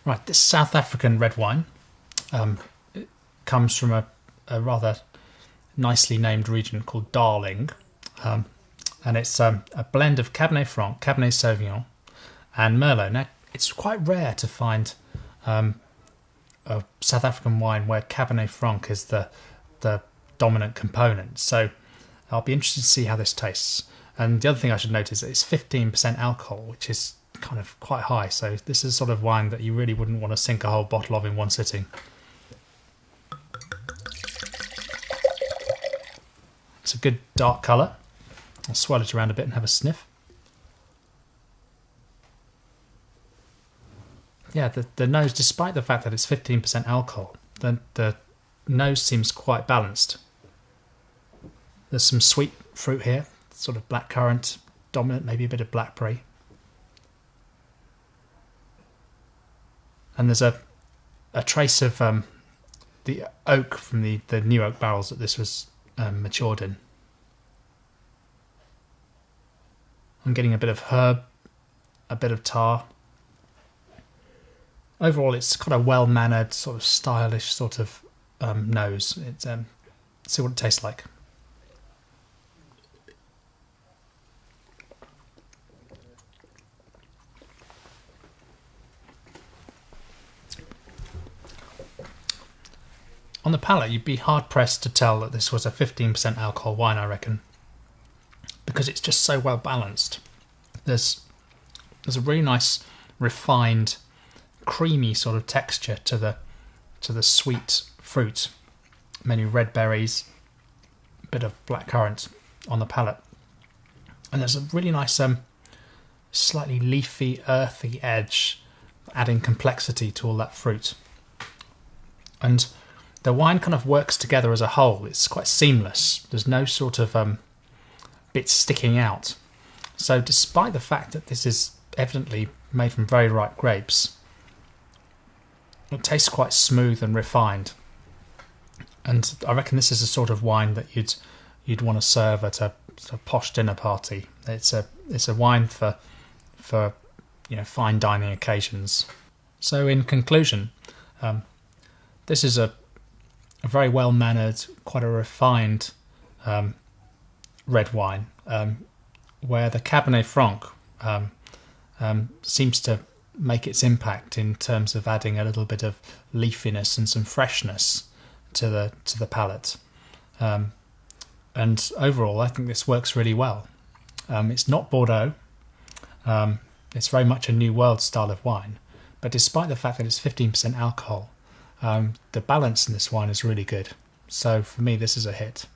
Right, this South African red wine it comes from a rather nicely named region called Darling, and it's a blend of Cabernet Franc, Cabernet Sauvignon, and Merlot. Now, it's quite rare to find a South African wine where Cabernet Franc is the dominant component. So I'll be interested to see how this tastes. And the other thing I should note is that it's 15% alcohol, which is kind of quite high. So this is sort of wine that you really wouldn't want to sink a whole bottle of in one sitting. It's a good dark colour. I'll swirl it around a bit and have a sniff. Yeah, the nose, despite the fact that it's 15% alcohol, the nose seems quite balanced. There's some sweet fruit here, sort of blackcurrant dominant, maybe a bit of blackberry. And there's a trace of the oak from the new oak barrels that this was matured in. I'm getting a bit of herb, a bit of tar. Overall, it's got a well-mannered, sort of stylish sort of nose. It's see what it tastes like. On the palate, you'd be hard-pressed to tell that this was a 15% alcohol wine, I reckon, because it's just so well balanced. There's a really nice, refined, creamy sort of texture to the sweet fruit. Many red berries, a bit of blackcurrant on the palate, and there's a really nice, slightly leafy, earthy edge, adding complexity to all that fruit. And the wine kind of works together as a whole. It's quite seamless. There's no sort of bits sticking out. So despite the fact that this is evidently made from very ripe grapes, it tastes quite smooth and refined. And I reckon this is a sort of wine that you'd want to serve at a posh dinner party. It's a wine for fine dining occasions. So in conclusion, this is a very well-mannered, quite a refined red wine, where the Cabernet Franc seems to make its impact in terms of adding a little bit of leafiness and some freshness to the palate. And overall, I think this works really well. It's not Bordeaux. It's very much a New World style of wine, but despite the fact that it's 15% alcohol, the balance in this wine is really good. So for me, this is a hit.